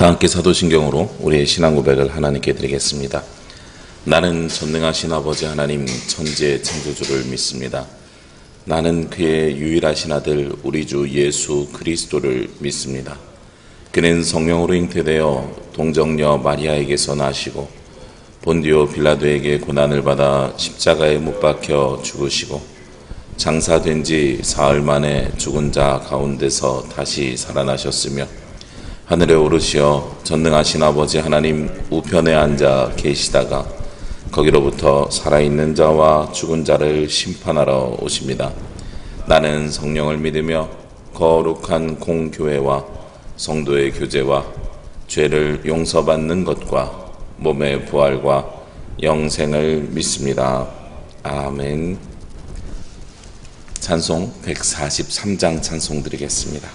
다 함께 사도신경으로 우리의 신앙 고백을 하나님께 드리겠습니다. 나는 전능하신 아버지 하나님 천지의 창조주를 믿습니다. 나는 그의 유일하신 아들 우리 주 예수 그리스도를 믿습니다. 그는 성령으로 잉태되어 동정녀 마리아에게서 나시고 본디오 빌라도에게 고난을 받아 십자가에 못 박혀 죽으시고 장사된 지 사흘 만에 죽은 자 가운데서 다시 살아나셨으며 하늘에 오르시어 전능하신 아버지 하나님 우편에 앉아 계시다가 거기로부터 살아있는 자와 죽은 자를 심판하러 오십니다. 나는 성령을 믿으며 거룩한 공교회와 성도의 교제와 죄를 용서받는 것과 몸의 부활과 영생을 믿습니다. 아멘. 찬송 143장 찬송 드리겠습니다.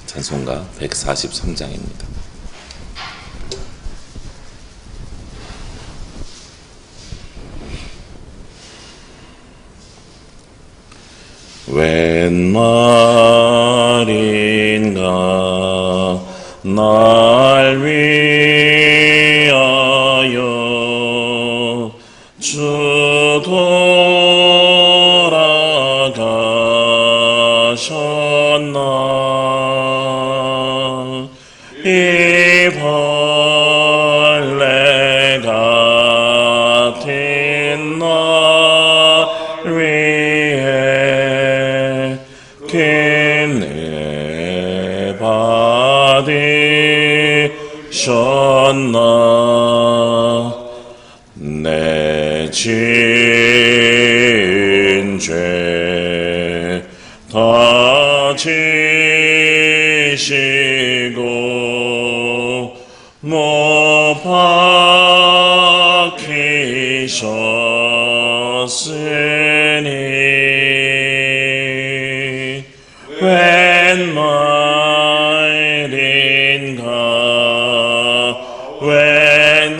찬송가 143장입니다. 웬 말인가 날 위하여 주 돌아가셨나. 이 벌레 같은 날 위해 은혜 받으셨나. 내 지은 죄 다 지시고 못 박히셨으니 웬 말인가 웬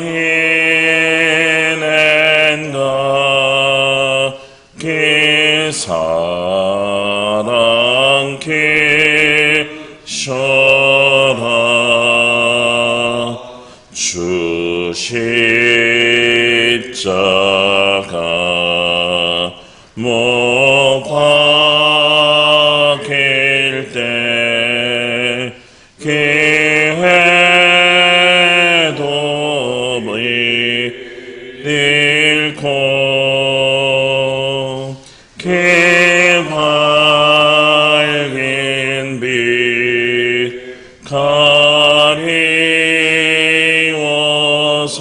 은혜인가 그 사랑 계셔라. 주 십자가 못 박힐 때 그 회도 잃고 그 밝은 빛 가리워서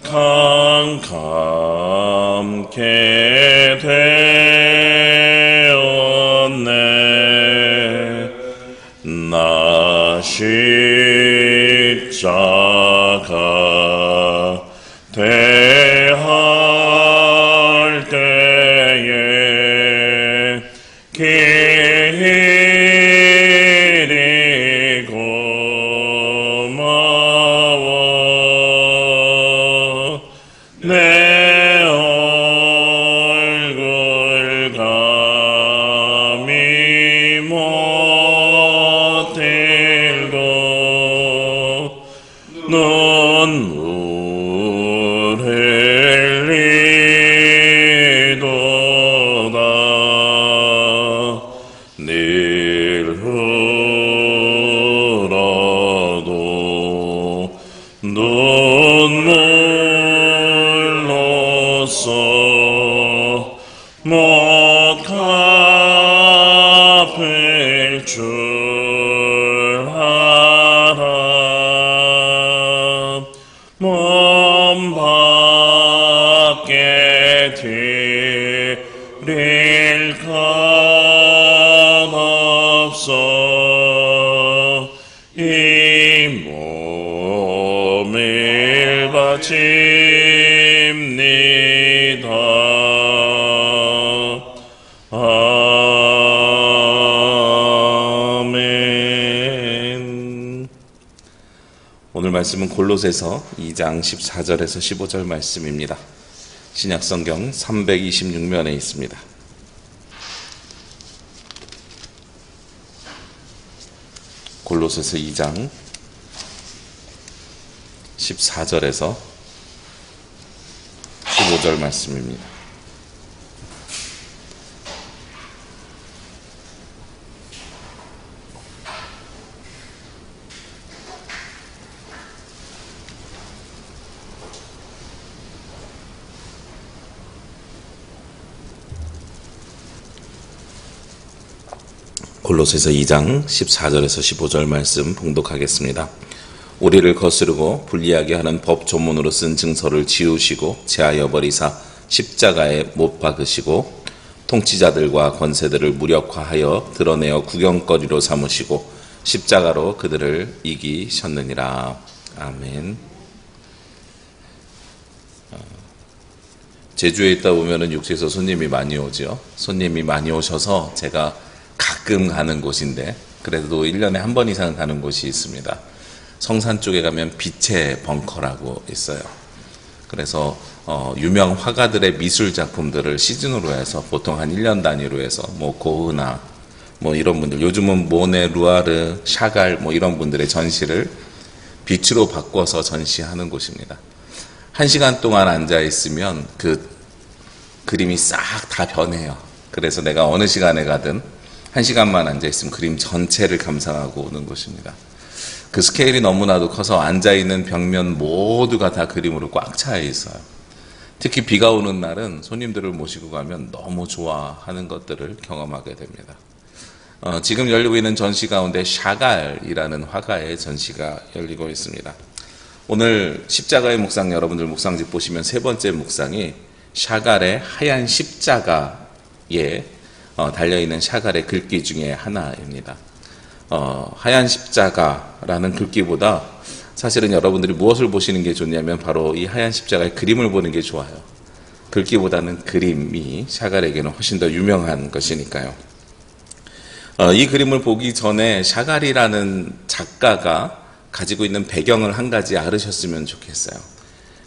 캄캄케 되었네. 나 십자가 대할 때에 길이 고마워. 내 얼굴 감히 못 들고 눈물 흘리도다. 늘 흘어도 눈물로써 못 갚을 줄 알아. 몸 밖에 드릴 것 없어. 이 몸을 바칩니다. 아멘. 오늘 말씀은 골로새서 2장 14절에서 15절 말씀입니다. 신약성경 326면에 있습니다. 골로새서 2장 14절에서 15절 말씀입니다. 골로새서 2장 14절에서 15절 말씀 봉독하겠습니다. 우리를 거스르고 불리하게 하는 법 조문으로 쓴 증서를 지우시고 제하여 버리사 십자가에 못 박으시고 통치자들과 권세들을 무력화하여 드러내어 구경거리로 삼으시고 십자가로 그들을 이기셨느니라. 아멘. 제주에 있다 보면은 육지에서 손님이 많이 오죠. 손님이 많이 오셔서 제가 가끔 가는 곳인데 그래도 1년에 한 번 이상 가는 곳이 있습니다. 성산 쪽에 가면 빛의 벙커라고 있어요. 그래서 유명 화가들의 미술 작품들을 시즌으로 해서 보통 한 1년 단위로 해서 고흐나 이런 분들, 요즘은 모네, 루아르, 샤갈 이런 분들의 전시를 빛으로 바꿔서 전시하는 곳입니다. 1시간 동안 앉아 있으면 그 그림이 싹 다 변해요. 그래서 내가 어느 시간에 가든 1시간만 앉아 있으면 그림 전체를 감상하고 오는 곳입니다. 그 스케일이 너무나도 커서 앉아있는 벽면 모두가 다 그림으로 꽉 차 있어요. 특히 비가 오는 날은 손님들을 모시고 가면 너무 좋아하는 것들을 경험하게 됩니다. 지금 열리고 있는 전시 가운데 샤갈이라는 화가의 전시가 열리고 있습니다. 오늘 십자가의 묵상, 여러분들 묵상집 보시면 세 번째 묵상이 샤갈의 하얀 십자가에 달려있는 샤갈의 글귀 중에 하나입니다. 하얀 십자가라는 글귀보다 사실은 여러분들이 무엇을 보시는 게 좋냐면 바로 이 하얀 십자가의 그림을 보는 게 좋아요. 글귀보다는 그림이 샤갈에게는 훨씬 더 유명한 것이니까요. 이 그림을 보기 전에 샤갈이라는 작가가 가지고 있는 배경을 한 가지 알으셨으면 좋겠어요.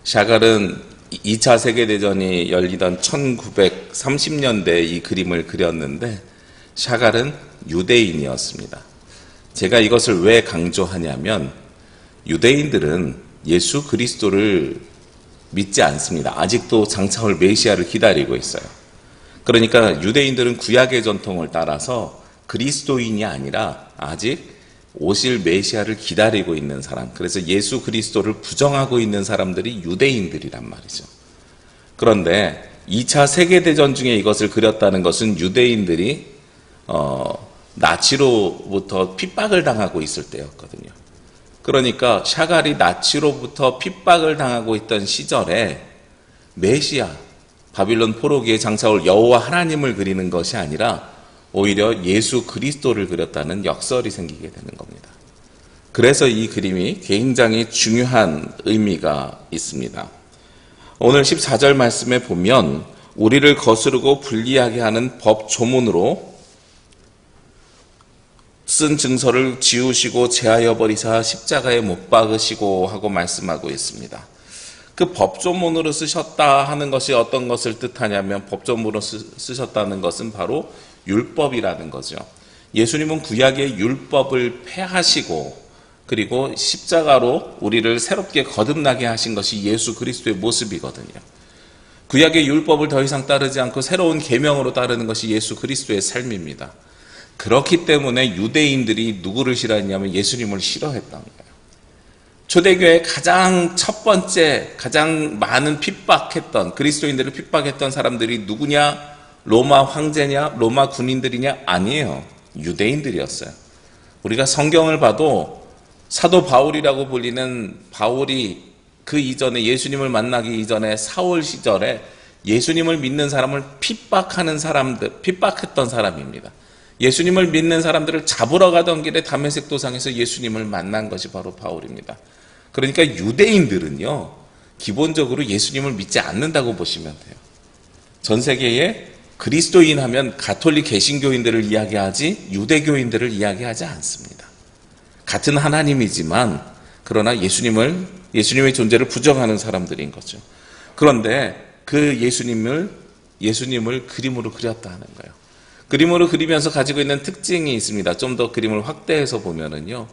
샤갈은 2차 세계대전이 열리던 1930년대에 이 그림을 그렸는데 샤갈은 유대인이었습니다. 제가 이것을 왜 강조하냐면 유대인들은 예수 그리스도를 믿지 않습니다. 아직도 장차올 메시아를 기다리고 있어요. 그러니까 유대인들은 구약의 전통을 따라서 그리스도인이 아니라 아직 오실 메시아를 기다리고 있는 사람, 그래서 예수 그리스도를 부정하고 있는 사람들이 유대인들이란 말이죠. 그런데 2차 세계대전 중에 이것을 그렸다는 것은 유대인들이 나치로부터 핍박을 당하고 있을 때였거든요. 그러니까 샤갈이 나치로부터 핍박을 당하고 있던 시절에 메시아, 바빌론 포로기에 장차올 여호와 하나님을 그리는 것이 아니라 오히려 예수 그리스도를 그렸다는 역설이 생기게 되는 겁니다. 그래서 이 그림이 굉장히 중요한 의미가 있습니다. 오늘 14절 말씀에 보면 우리를 거스르고 불리하게 하는 법 조문으로 쓴 증서를 지우시고 제하여 버리사 십자가에 못 박으시고 하고 말씀하고 있습니다. 그 법조문으로 쓰셨다 하는 것이 어떤 것을 뜻하냐면 법조문으로 쓰셨다는 것은 바로 율법이라는 거죠. 예수님은 구약의 율법을 폐하시고 그리고 십자가로 우리를 새롭게 거듭나게 하신 것이 예수 그리스도의 모습이거든요. 구약의 율법을 더 이상 따르지 않고 새로운 계명으로 따르는 것이 예수 그리스도의 삶입니다. 그렇기 때문에 유대인들이 누구를 싫어했냐면 예수님을 싫어했던 거예요. 초대교회의 가장 첫 번째, 가장 많은 핍박했던, 그리스도인들을 핍박했던 사람들이 누구냐? 로마 황제냐? 로마 군인들이냐? 아니에요. 유대인들이었어요. 우리가 성경을 봐도 사도 바울이라고 불리는 바울이 그 이전에 예수님을 만나기 이전에 사울 시절에 예수님을 믿는 사람을 핍박했던 사람입니다. 예수님을 믿는 사람들을 잡으러 가던 길에 다메섹 도상에서 예수님을 만난 것이 바로 바울입니다. 그러니까 유대인들은요, 기본적으로 예수님을 믿지 않는다고 보시면 돼요. 전 세계에 그리스도인 하면 가톨릭 개신교인들을 이야기하지 유대교인들을 이야기하지 않습니다. 같은 하나님이지만 그러나 예수님의 존재를 부정하는 사람들인 거죠. 그런데 그 예수님을 그림으로 그렸다는 거예요. 그림으로 그리면서 가지고 있는 특징이 있습니다. 좀 더 그림을 확대해서 보면은요,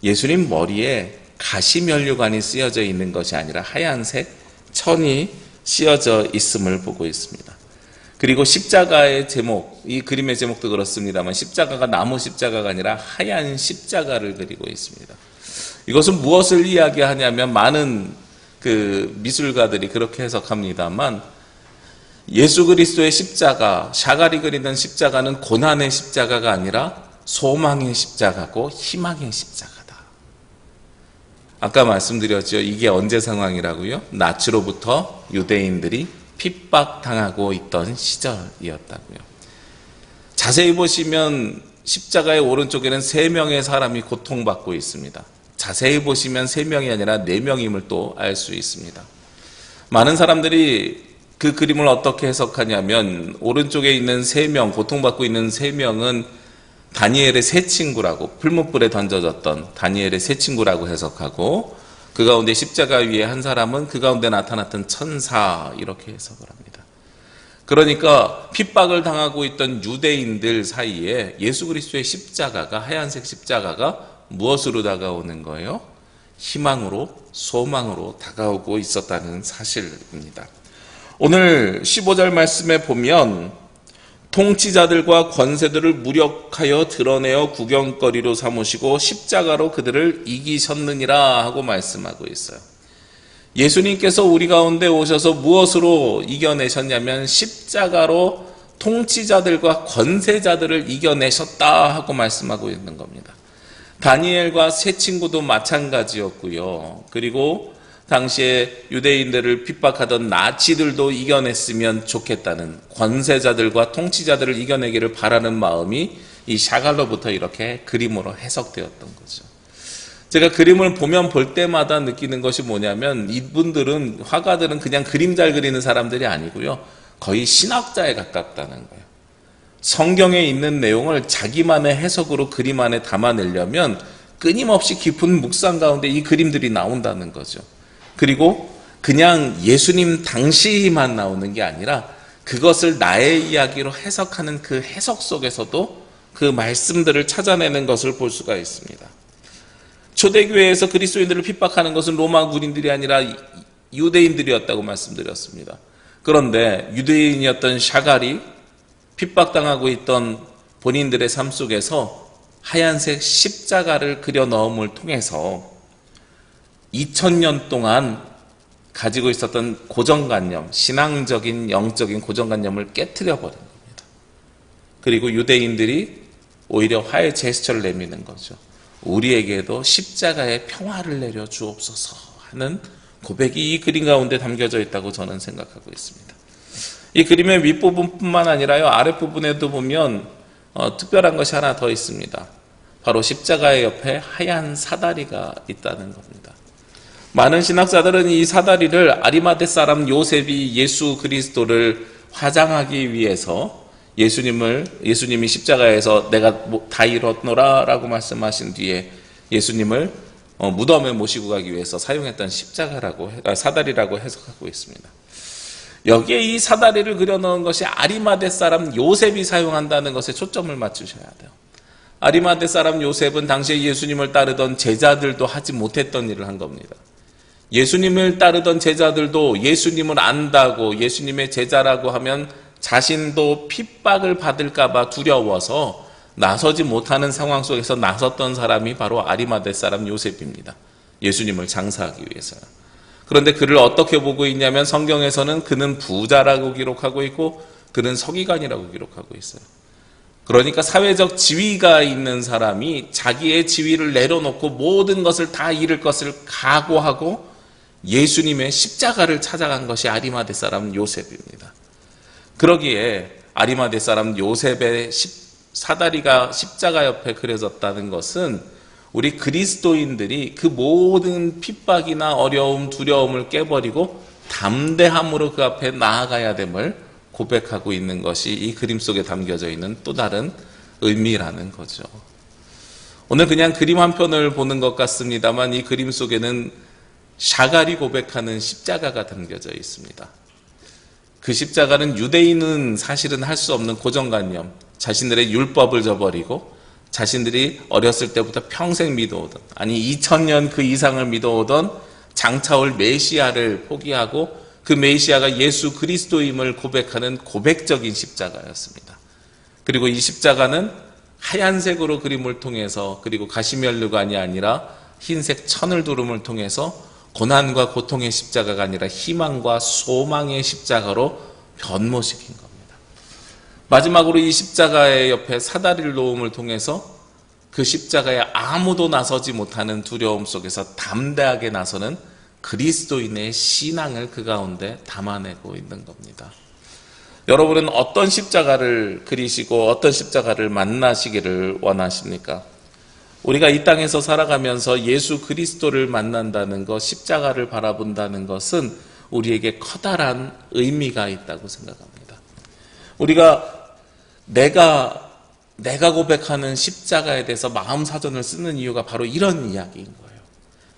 예수님 머리에 가시면류관이 쓰여져 있는 것이 아니라 하얀색 천이 씌어져 있음을 보고 있습니다. 그리고 십자가의 제목, 이 그림의 제목도 그렇습니다만 십자가가 나무 십자가가 아니라 하얀 십자가를 그리고 있습니다. 이것은 무엇을 이야기하냐면, 많은 그 미술가들이 그렇게 해석합니다만, 예수 그리스도의 십자가, 샤갈이 그리는 십자가는 고난의 십자가가 아니라 소망의 십자가고 희망의 십자가다. 아까 말씀드렸죠. 이게 언제 상황이라고요? 나치로부터 유대인들이 핍박당하고 있던 시절이었다고요. 자세히 보시면 십자가의 오른쪽에는 3명의 사람이 고통받고 있습니다. 자세히 보시면 3명이 아니라 4명임을 또 알 수 있습니다. 많은 사람들이 그 그림을 어떻게 해석하냐면, 오른쪽에 있는 3명, 고통받고 있는 3명은 다니엘의 세 친구라고, 풀무불에 던져졌던 다니엘의 세 친구라고 해석하고, 그 가운데 십자가 위에 한 사람은 그 가운데 나타났던 천사, 이렇게 해석을 합니다. 그러니까 핍박을 당하고 있던 유대인들 사이에 예수 그리스도의 십자가가, 하얀색 십자가가 무엇으로 다가오는 거예요? 희망으로, 소망으로 다가오고 있었다는 사실입니다. 오늘 15절 말씀에 보면, 통치자들과 권세들을 무력하여 드러내어 구경거리로 삼으시고 십자가로 그들을 이기셨느니라 하고 말씀하고 있어요. 예수님께서 우리 가운데 오셔서 무엇으로 이겨내셨냐면, 십자가로 통치자들과 권세자들을 이겨내셨다 하고 말씀하고 있는 겁니다. 다니엘과 세 친구도 마찬가지였고요. 그리고 당시에 유대인들을 핍박하던 나치들도 이겨냈으면 좋겠다는, 권세자들과 통치자들을 이겨내기를 바라는 마음이 이 샤갈로부터 이렇게 그림으로 해석되었던 거죠. 제가 그림을 보면 볼 때마다 느끼는 것이 뭐냐면, 이분들은, 화가들은 그냥 그림 잘 그리는 사람들이 아니고요, 거의 신학자에 가깝다는 거예요. 성경에 있는 내용을 자기만의 해석으로 그림 안에 담아내려면 끊임없이 깊은 묵상 가운데 이 그림들이 나온다는 거죠. 그리고 그냥 예수님 당시만 나오는 게 아니라, 그것을 나의 이야기로 해석하는 그 해석 속에서도 그 말씀들을 찾아내는 것을 볼 수가 있습니다. 초대교회에서 그리스도인들을 핍박하는 것은 로마 군인들이 아니라 유대인들이었다고 말씀드렸습니다. 그런데 유대인이었던 샤갈이 핍박당하고 있던 본인들의 삶 속에서 하얀색 십자가를 그려 넣음을 통해서 2000년 동안 가지고 있었던 고정관념, 신앙적인 영적인 고정관념을 깨트려 버린 겁니다. 그리고 유대인들이 오히려 화해 제스처를 내미는 거죠. 우리에게도 십자가의 평화를 내려 주옵소서 하는 고백이 이 그림 가운데 담겨져 있다고 저는 생각하고 있습니다. 이 그림의 윗부분뿐만 아니라요, 아랫부분에도 보면 특별한 것이 하나 더 있습니다. 바로 십자가의 옆에 하얀 사다리가 있다는 겁니다. 많은 신학자들은 이 사다리를 아리마대 사람 요셉이 예수 그리스도를 화장하기 위해서, 예수님이 십자가에서 내가 다 이뤘노라 라고 말씀하신 뒤에 예수님을 무덤에 모시고 가기 위해서 사용했던 사다리라고 해석하고 있습니다. 여기에 이 사다리를 그려놓은 것이 아리마대 사람 요셉이 사용한다는 것에 초점을 맞추셔야 돼요. 아리마대 사람 요셉은 당시에 예수님을 따르던 제자들도 하지 못했던 일을 한 겁니다. 예수님을 따르던 제자들도 예수님을 안다고, 예수님의 제자라고 하면 자신도 핍박을 받을까봐 두려워서 나서지 못하는 상황 속에서 나섰던 사람이 바로 아리마대 사람 요셉입니다. 예수님을 장사하기 위해서요. 그런데 그를 어떻게 보고 있냐면, 성경에서는 그는 부자라고 기록하고 있고 그는 서기관이라고 기록하고 있어요. 그러니까 사회적 지위가 있는 사람이 자기의 지위를 내려놓고 모든 것을 다 잃을 것을 각오하고 예수님의 십자가를 찾아간 것이 아리마대 사람 요셉입니다. 그러기에 아리마대 사람 요셉의 사다리가 십자가 옆에 그려졌다는 것은 우리 그리스도인들이 그 모든 핍박이나 어려움, 두려움을 깨버리고 담대함으로 그 앞에 나아가야 됨을 고백하고 있는 것이 이 그림 속에 담겨져 있는 또 다른 의미라는 거죠. 오늘 그냥 그림 한 편을 보는 것 같습니다만, 이 그림 속에는 샤갈이 고백하는 십자가가 담겨져 있습니다. 그 십자가는 유대인은 사실은 할 수 없는 고정관념, 자신들의 율법을 저버리고 자신들이 어렸을 때부터 평생 믿어오던, 아니 2000년 그 이상을 믿어오던 장차올 메시아를 포기하고 그 메시아가 예수 그리스도임을 고백하는 고백적인 십자가였습니다. 그리고 이 십자가는 하얀색으로 그림을 통해서, 그리고 가시면류관이 아니라 흰색 천을 두름을 통해서 고난과 고통의 십자가가 아니라 희망과 소망의 십자가로 변모시킨 겁니다. 마지막으로 이 십자가의 옆에 사다리를 놓음을 통해서 그 십자가에 아무도 나서지 못하는 두려움 속에서 담대하게 나서는 그리스도인의 신앙을 그 가운데 담아내고 있는 겁니다. 여러분은 어떤 십자가를 그리시고 어떤 십자가를 만나시기를 원하십니까? 우리가 이 땅에서 살아가면서 예수 그리스도를 만난다는 것, 십자가를 바라본다는 것은 우리에게 커다란 의미가 있다고 생각합니다. 우리가 내가 고백하는 십자가에 대해서 마음사전을 쓰는 이유가 바로 이런 이야기인 거예요.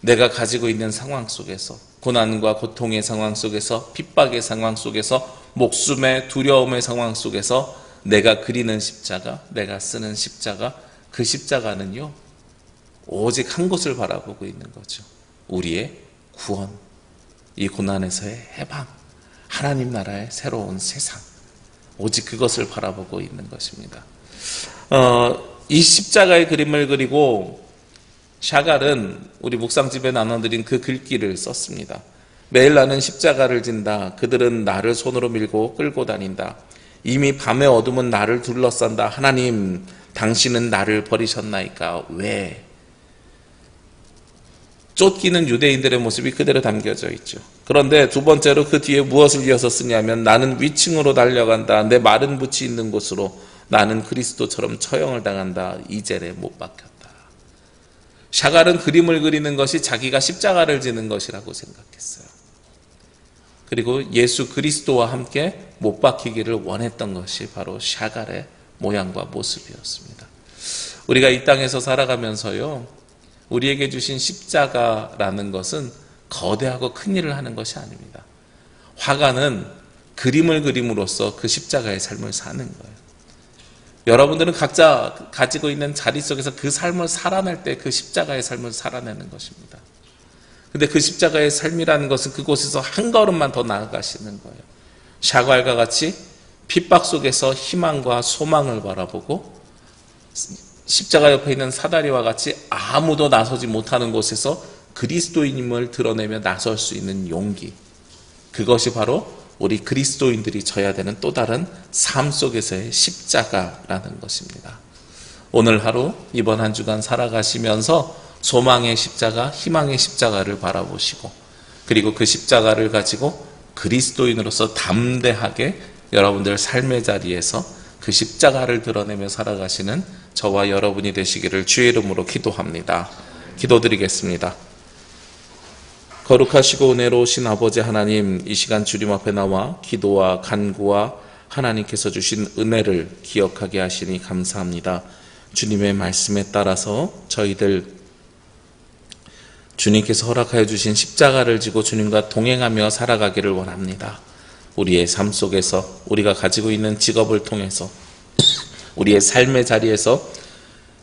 내가 가지고 있는 상황 속에서, 고난과 고통의 상황 속에서, 핍박의 상황 속에서, 목숨의 두려움의 상황 속에서 내가 그리는 십자가, 내가 쓰는 십자가, 그 십자가는요, 오직 한 곳을 바라보고 있는 거죠. 우리의 구원, 이 고난에서의 해방, 하나님 나라의 새로운 세상, 오직 그것을 바라보고 있는 것입니다. 이 십자가의 그림을 그리고 샤갈은 우리 묵상집에 나눠드린 그 글귀를 썼습니다. 매일 나는 십자가를 진다. 그들은 나를 손으로 밀고 끌고 다닌다. 이미 밤의 어둠은 나를 둘러싼다. 하나님, 당신은 나를 버리셨나이까? 왜? 쫓기는 유대인들의 모습이 그대로 담겨져 있죠. 그런데 두 번째로 그 뒤에 무엇을 이어서 쓰냐면, 나는 위층으로 달려간다. 내 마른 붓이 있는 곳으로. 나는 그리스도처럼 처형을 당한다. 이젤에 못 박혔다. 샤갈은 그림을 그리는 것이 자기가 십자가를 지는 것이라고 생각했어요. 그리고 예수 그리스도와 함께 못 박히기를 원했던 것이 바로 샤갈의 모양과 모습이었습니다. 우리가 이 땅에서 살아가면서요, 우리에게 주신 십자가라는 것은 거대하고 큰 일을 하는 것이 아닙니다. 화가는 그림을 그림으로써 그 십자가의 삶을 사는 거예요. 여러분들은 각자 가지고 있는 자리 속에서 그 삶을 살아낼 때 그 십자가의 삶을 살아내는 것입니다. 근데 그 십자가의 삶이라는 것은 그곳에서 한 걸음만 더 나아가시는 거예요. 샤갈과 같이 핍박 속에서 희망과 소망을 바라보고, 십자가 옆에 있는 사다리와 같이 아무도 나서지 못하는 곳에서 그리스도인임을 드러내며 나설 수 있는 용기, 그것이 바로 우리 그리스도인들이 져야 되는 또 다른 삶 속에서의 십자가라는 것입니다. 오늘 하루, 이번 한 주간 살아가시면서 소망의 십자가, 희망의 십자가를 바라보시고, 그리고 그 십자가를 가지고 그리스도인으로서 담대하게 여러분들 삶의 자리에서 그 십자가를 드러내며 살아가시는 저와 여러분이 되시기를 주의 이름으로 기도합니다. 기도드리겠습니다. 거룩하시고 은혜로우신 아버지 하나님, 이 시간 주님 앞에 나와 기도와 간구와 하나님께서 주신 은혜를 기억하게 하시니 감사합니다. 주님의 말씀에 따라서 저희들 주님께서 허락하여 주신 십자가를 지고 주님과 동행하며 살아가기를 원합니다. 우리의 삶 속에서, 우리가 가지고 있는 직업을 통해서, 우리의 삶의 자리에서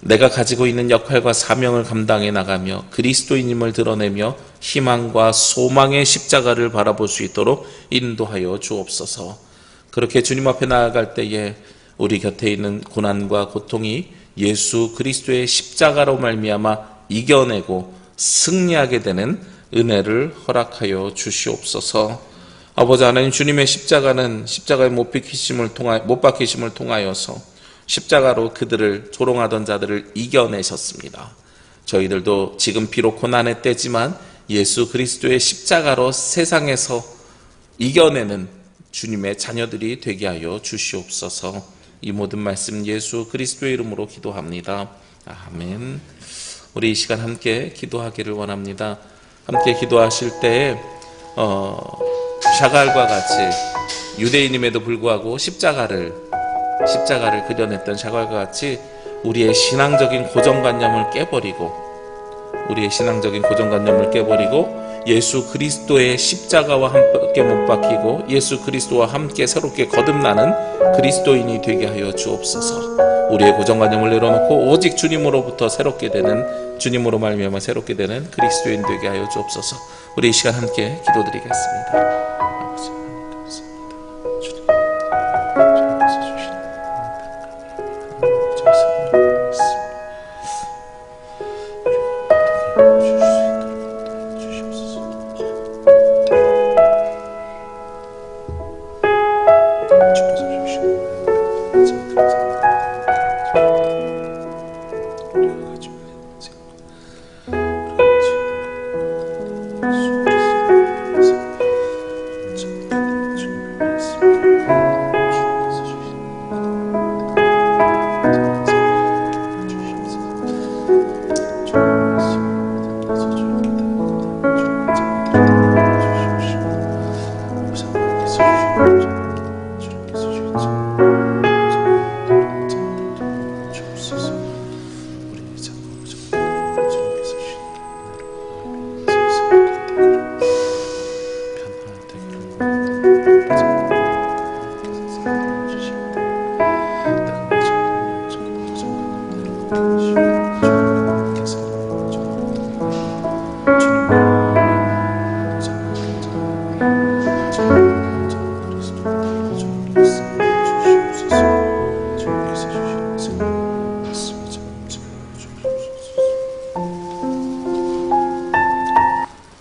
내가 가지고 있는 역할과 사명을 감당해 나가며 그리스도인임을 드러내며 희망과 소망의 십자가를 바라볼 수 있도록 인도하여 주옵소서. 그렇게 주님 앞에 나아갈 때에 우리 곁에 있는 고난과 고통이 예수 그리스도의 십자가로 말미암아 이겨내고 승리하게 되는 은혜를 허락하여 주시옵소서. 아버지 하나님, 주님의 십자가는 십자가의 못 박히심을 통하여서 십자가로 그들을 조롱하던 자들을 이겨내셨습니다. 저희들도 지금 비록 고난의 때지만 예수 그리스도의 십자가로 세상에서 이겨내는 주님의 자녀들이 되게 하여 주시옵소서. 이 모든 말씀 예수 그리스도의 이름으로 기도합니다. 아멘. 우리 이 시간 함께 기도하기를 원합니다. 함께 기도하실 때에 샤갈과 같이 유대인임에도 불구하고 십자가를 그려냈던 샤갈과 같이 우리의 신앙적인 고정관념을 깨버리고 예수 그리스도의 십자가와 함께 못 박히고 예수 그리스도와 함께 새롭게 거듭나는 그리스도인이 되게 하여 주옵소서. 우리의 고정관념을 내려놓고 오직 주님으로부터 새롭게 되는, 주님으로 말미암아 새롭게 되는 그리스도인 되게 하여 주옵소서. 우리 이 시간 함께 기도드리겠습니다. 아버지 하나님 감사합니다. 주님께서 주신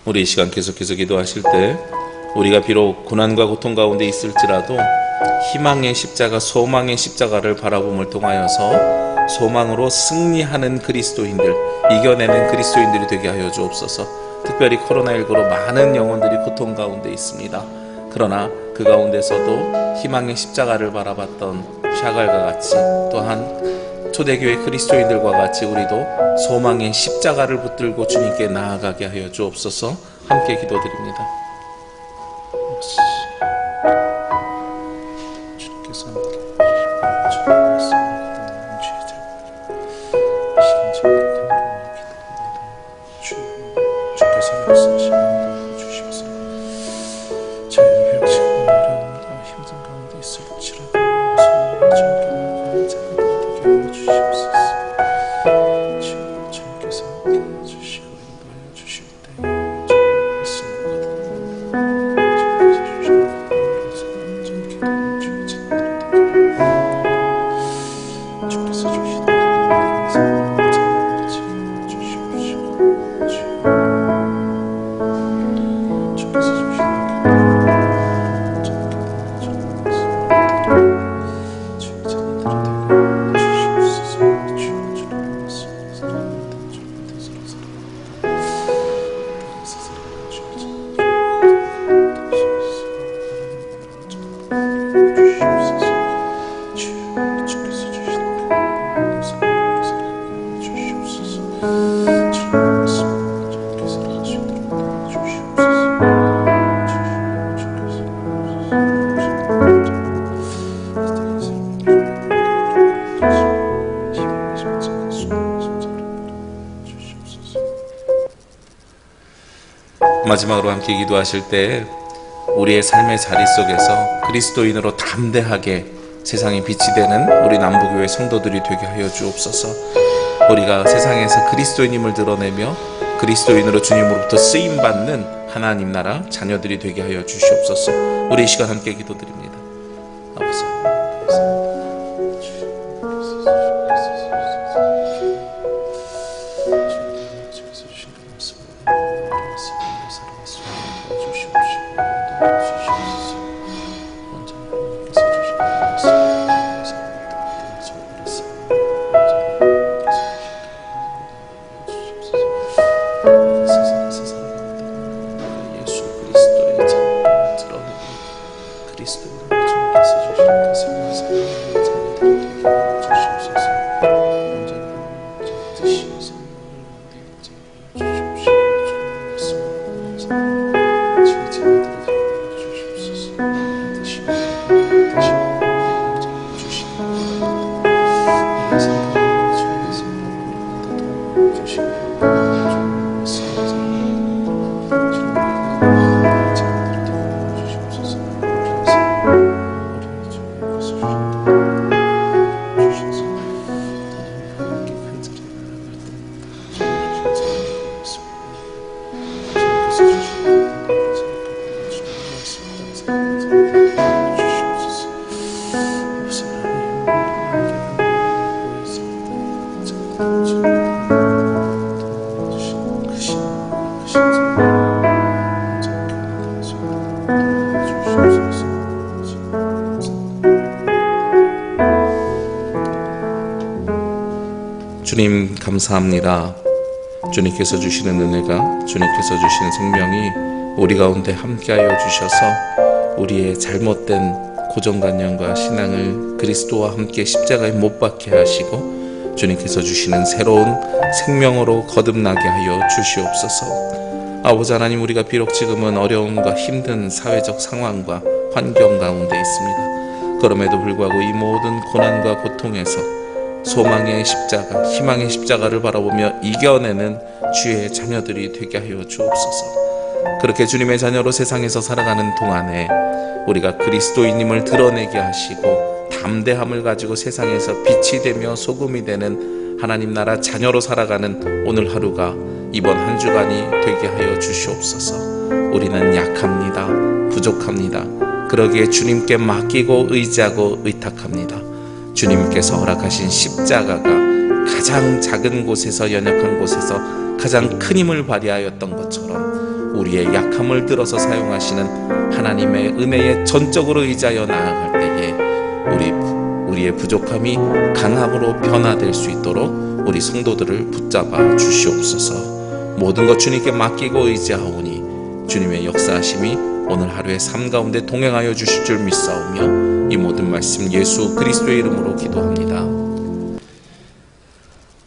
우리 이 시간 계속해서 기도하실 때 우리가 비록 고난과 고통 가운데 있을지라도 희망의 십자가, 소망의 십자가를 바라봄을 통하여서 소망으로 승리하는 그리스도인들, 이겨내는 그리스도인들이 되게 하여 주옵소서. 특별히 코로나19로 많은 영혼들이 고통 가운데 있습니다. 그러나 그 가운데서도 희망의 십자가를 바라봤던 샤갈과 같이, 또한 초대교회 그리스도인들과 같이 우리도 소망의 십자가를 붙들고 주님께 나아가게 하여 주옵소서. 함께 기도드립니다. 주님께서 함께 주께서 말씀하시면 주시옵소서. 저희는 비록 지금 어려움과 힘든 가운데 있을지라도 소망을 전하는 자들이 되게 하여 주시옵소서. 주님께서 함께 해주시고 인도하여 주실 때 마지막으로 함께 기도하실 때 우리의 삶의 자리 속에서 그리스도인으로 담대하게 세상에 빛이 되는 우리 남부교회 성도들이 되게 하여 주옵소서. 우리가 세상에서 그리스도인임을 드러내며 그리스도인으로 주님으로부터 쓰임받는 하나님 나라 자녀들이 되게 하여 주시옵소서. 우리 이 시간 함께 기도드립니다. 아버지 그리스도를 주님께서 주시는 것을 주님 감사합니다. 주님께서 주시는 은혜가, 주님께서 주시는 생명이 우리 가운데 함께하여 주셔서 우리의 잘못된 고정관념과 신앙을 그리스도와 함께 십자가에 못 박게 하시고 주님께서 주시는 새로운 생명으로 거듭나게 하여 주시옵소서. 아버지 하나님, 우리가 비록 지금은 어려움과 힘든 사회적 상황과 환경 가운데 있습니다. 그럼에도 불구하고 이 모든 고난과 고통에서 소망의 십자가, 희망의 십자가를 바라보며 이겨내는 주의 자녀들이 되게 하여 주옵소서. 그렇게 주님의 자녀로 세상에서 살아가는 동안에 우리가 그리스도인임을 드러내게 하시고 담대함을 가지고 세상에서 빛이 되며 소금이 되는 하나님 나라 자녀로 살아가는 오늘 하루가, 이번 한 주간이 되게 하여 주시옵소서. 우리는 약합니다. 부족합니다. 그러기에 주님께 맡기고 의지하고 의탁합니다. 주님께서 허락하신 십자가가 가장 작은 곳에서, 연약한 곳에서 가장 큰 힘을 발휘하였던 것처럼 우리의 약함을 들어서 사용하시는 하나님의 은혜에 전적으로 의지하여 나아갈 때에 우리의 부족함이 강함으로 변화될 수 있도록 우리 성도들을 붙잡아 주시옵소서. 모든 것 주님께 맡기고 의지하오니 주님의 역사하심이 오늘 하루의 삶 가운데 동행하여 주실 줄 믿사오며 이 모든 말씀 예수 그리스도의 이름으로 기도합니다.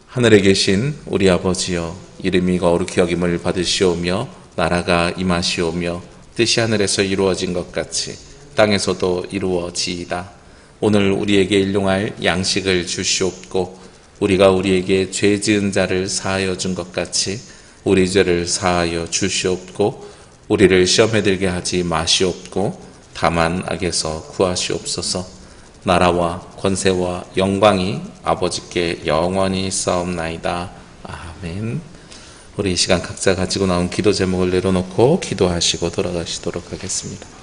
하늘에 계신 우리 아버지여, 이름이 거룩히 여김을 받으시오며 나라가 임하시오며 뜻이 하늘에서 이루어진 것 같이 땅에서도 이루어지이다. 오늘 우리에게 일용할 양식을 주시옵고 우리가 우리에게 죄 지은 자를 사하여 준 것 같이 우리 죄를 사하여 주시옵고 우리를 시험에 들게 하지 마시옵고 다만 악에서 구하시옵소서. 나라와 권세와 영광이 아버지께 영원히 있사옵나이다. 아멘. 우리 이 시간 각자 가지고 나온 기도 제목을 내려놓고 기도하시고 돌아가시도록 하겠습니다.